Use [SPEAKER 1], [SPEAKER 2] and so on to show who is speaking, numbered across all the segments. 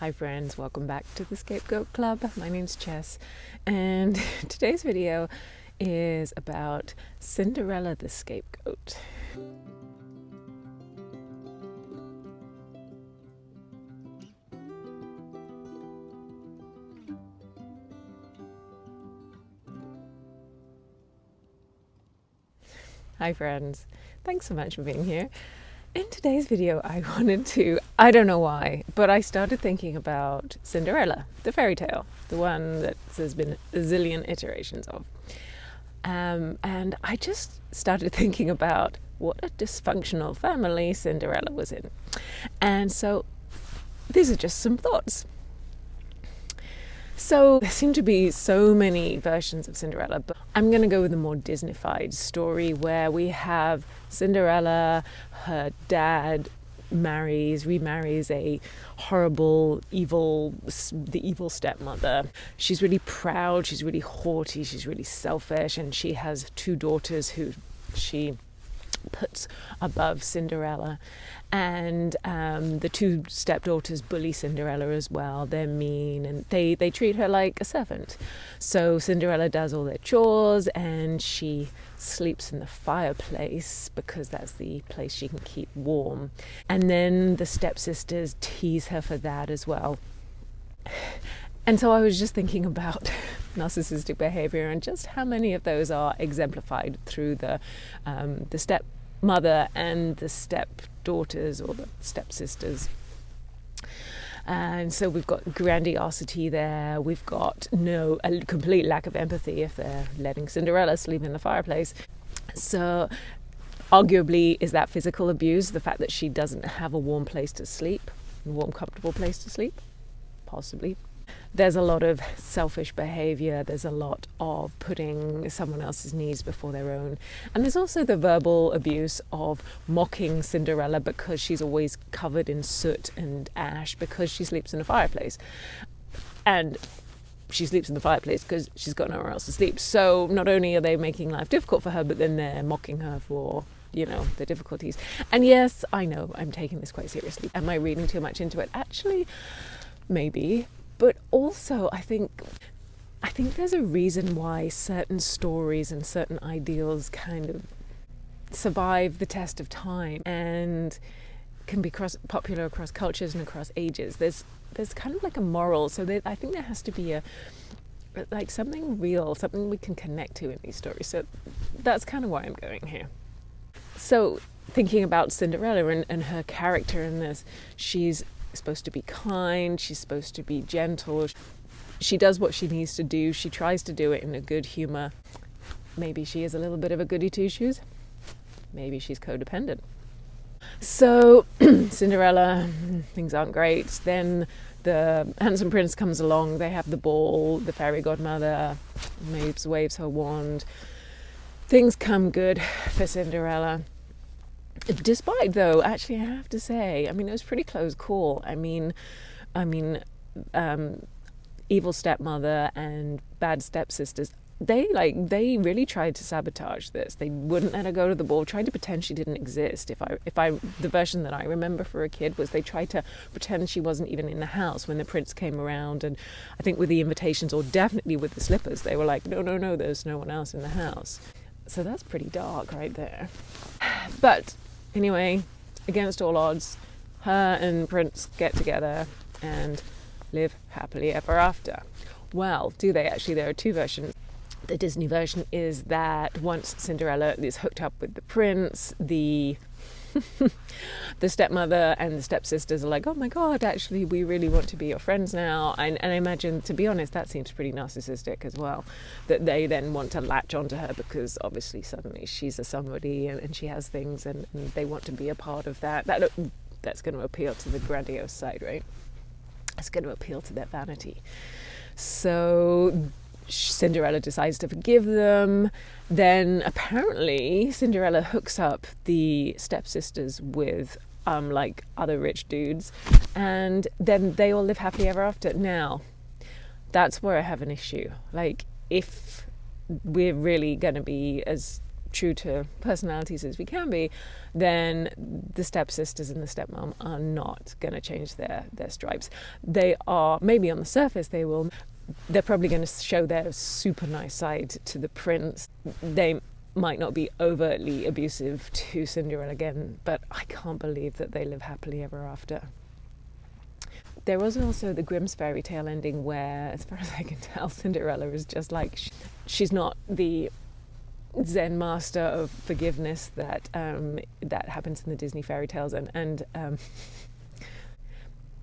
[SPEAKER 1] Hi friends, welcome back to the Scapegoat Club. My name's Jess, and today's video is about Cinderella the Scapegoat. Hi friends, thanks so much for being here. In today's video, I don't know why, but I started thinking about Cinderella, the fairy tale, the one that there's been a zillion iterations of. And I just started thinking about what a dysfunctional family Cinderella was in. And so these are just some thoughts. So there seem to be so many versions of Cinderella, but I'm going to go with a more Disney-fied story where we have Cinderella, her dad remarries a horrible, the evil stepmother. She's really proud, she's really haughty, she's really selfish, and she has two daughters who she puts above Cinderella. And the two stepdaughters bully Cinderella as well. They're mean and they treat her like a servant. So Cinderella does all their chores and she sleeps in the fireplace because that's the place she can keep warm. And then the stepsisters tease her for that as well. And so I was just thinking about narcissistic behavior and just how many of those are exemplified through the stepmother and the stepdaughters or the stepsisters. And so we've got grandiosity there. We've got a complete lack of empathy if they're letting Cinderella sleep in the fireplace. So arguably, is that physical abuse? The fact that she doesn't have a warm place to sleep, a warm, comfortable place to sleep? Possibly. There's a lot of selfish behavior. There's a lot of putting someone else's needs before their own. And there's also the verbal abuse of mocking Cinderella because she's always covered in soot and ash because she sleeps in a fireplace. And she sleeps in the fireplace because she's got nowhere else to sleep. So not only are they making life difficult for her, but then they're mocking her for, the difficulties. And yes, I know I'm taking this quite seriously. Am I reading too much into it? Actually, maybe. But also, I think there's a reason why certain stories and certain ideals kind of survive the test of time and can be popular across cultures and across ages. There's kind of like a moral. So I think there has to be something real, something we can connect to in these stories. So that's kind of why I'm going here. So thinking about Cinderella and her character in this, she's supposed to be kind, she's supposed to be gentle, she does what she needs to do, she tries to do it in a good humor. Maybe she is a little bit of a goody two-shoes, maybe she's codependent. So Cinderella, things aren't great. Then the handsome prince comes along, they have the ball, the fairy godmother waves her wand, things come good for Cinderella. Despite, though, actually, I have to say, it was a pretty close call. Evil stepmother and bad stepsisters, they really tried to sabotage this. They wouldn't let her go to the ball, tried to pretend she didn't exist. The version that I remember for a kid was they tried to pretend she wasn't even in the house when the prince came around. And I think with the invitations, or definitely with the slippers, they were like, no, there's no one else in the house. So that's pretty dark right there. But anyway, against all odds, her and Prince get together and live happily ever after. Well, do they actually? There are two versions. The Disney version is that once Cinderella is hooked up with the prince, the stepmother and the stepsisters are like, oh my God, actually, we really want to be your friends now. And I imagine, to be honest, that seems pretty narcissistic as well, that they then want to latch onto her because obviously suddenly she's a somebody and she has things and they want to be a part of that. That's going to appeal to the grandiose side, right? It's going to appeal to their vanity. So Cinderella decides to forgive them. Then apparently Cinderella hooks up the stepsisters with other rich dudes, and then they all live happily ever after. Now, that's where I have an issue. If we're really going to be as true to personalities as we can be, then the stepsisters and the stepmom are not going to change their stripes. They are, maybe on the surface they will, they're probably going to show their super nice side to the prince. They might not be overtly abusive to Cinderella again, but I can't believe that they live happily ever after. There was also the Grimm's fairy tale ending where, as far as I can tell, Cinderella is just like, she's not the Zen master of forgiveness that happens in the Disney fairy tales, and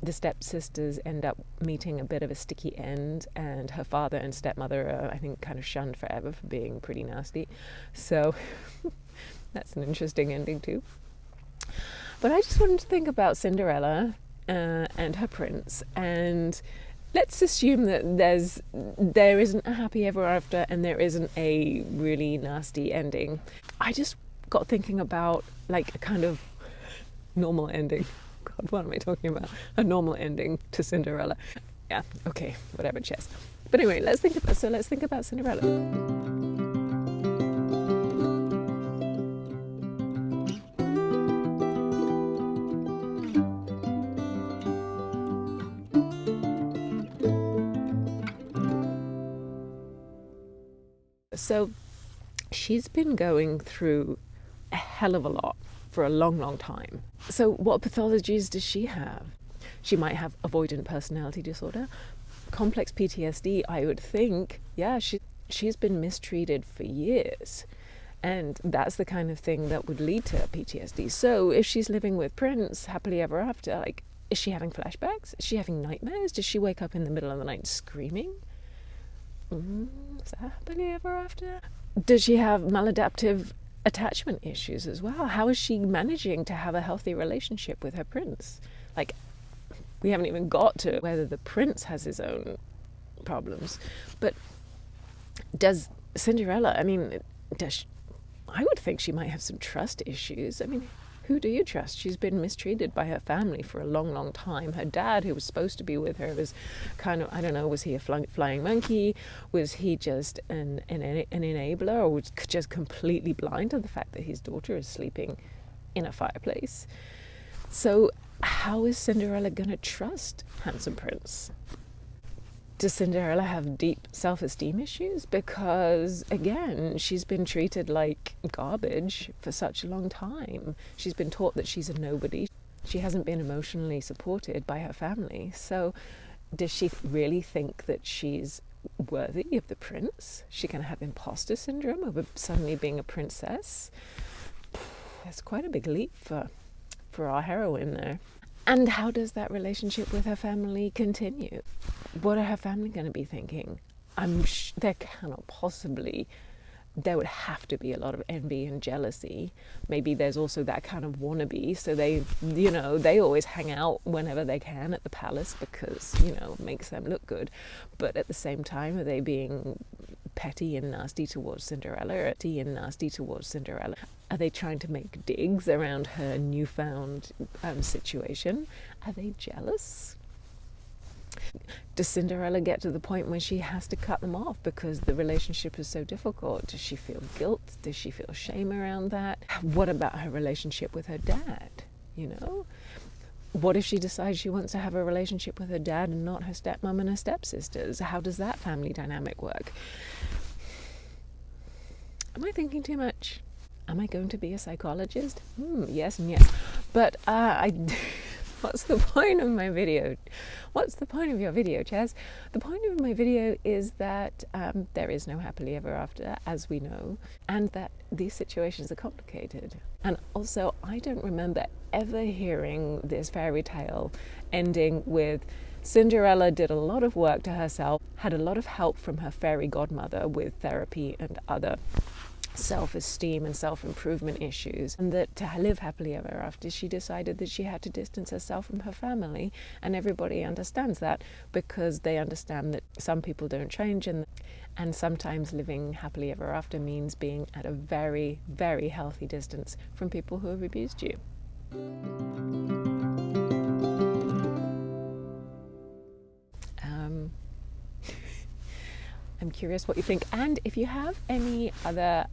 [SPEAKER 1] the stepsisters end up meeting a bit of a sticky end, and her father and stepmother are, I think, kind of shunned forever for being pretty nasty. So that's an interesting ending too. But I just wanted to think about Cinderella and her prince, and let's assume that there isn't a happy ever after and there isn't a really nasty ending. I just got thinking about like a kind of normal ending. God, what am I talking about? A normal ending to Cinderella. Yeah, okay, whatever, Chess. But anyway, let's think about Cinderella. So she's been going through a hell of a lot for a long, long time. So what pathologies does she have? She might have avoidant personality disorder, complex PTSD, I would think. Yeah, she's been mistreated for years. And that's the kind of thing that would lead to PTSD. So if she's living with Prince happily ever after, like, is she having flashbacks? Is she having nightmares? Does she wake up in the middle of the night screaming? Is that happily ever after? Does she have maladaptive attachment issues as well? How is she managing to have a healthy relationship with her prince? Like, we haven't even got to whether the prince has his own problems. But does Cinderella, I mean, I would think she might have some trust issues. I mean, who do you trust? She's been mistreated by her family for a long, long time. Her dad, who was supposed to be with her, was kind of, I don't know, was he a flying monkey? Was he just an enabler, or was just completely blind to the fact that his daughter is sleeping in a fireplace? So how is Cinderella going to trust handsome prince? Does Cinderella have deep self-esteem issues? Because, again, she's been treated like garbage for such a long time. She's been taught that she's a nobody. She hasn't been emotionally supported by her family. So does she really think that she's worthy of the prince? She can have imposter syndrome over suddenly being a princess. That's quite a big leap for our heroine there. And how does that relationship with her family continue? What are her family going to be thinking? There cannot possibly, there would have to be a lot of envy and jealousy. Maybe there's also that kind of wannabe, so they always hang out whenever they can at the palace because, it makes them look good. But at the same time, are they being petty and nasty towards Cinderella? Are they trying to make digs around her newfound situation? Are they jealous? Does Cinderella get to the point when she has to cut them off because the relationship is so difficult? Does she feel guilt? Does she feel shame around that? What about her relationship with her dad? What if she decides she wants to have a relationship with her dad and not her stepmom and her stepsisters? How does that family dynamic work? Am I thinking too much? Am I going to be a psychologist? Yes and yes. But what's the point of my video? What's the point of your video, Chaz? The point of my video is that there is no happily ever after, as we know, and that these situations are complicated. And also, I don't remember ever hearing this fairy tale ending with Cinderella did a lot of work to herself, had a lot of help from her fairy godmother with therapy and other self-esteem and self-improvement issues, and that to live happily ever after, she decided that she had to distance herself from her family, and everybody understands that because they understand that some people don't change, and sometimes living happily ever after means being at a very, very healthy distance from people who have abused you. I'm curious what you think. And if you have any other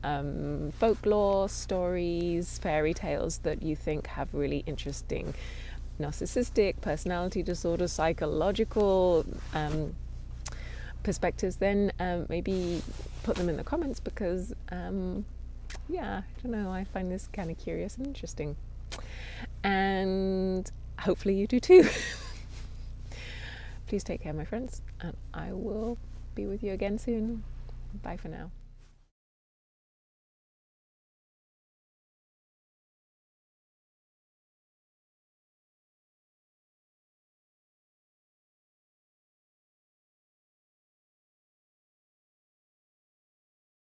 [SPEAKER 1] folklore stories, fairy tales that you think have really interesting narcissistic, personality disorder, psychological perspectives, then maybe put them in the comments, because I don't know, I find this kind of curious and interesting, and hopefully you do too. Please take care, my friends, and I will be with you again soon. Bye for now.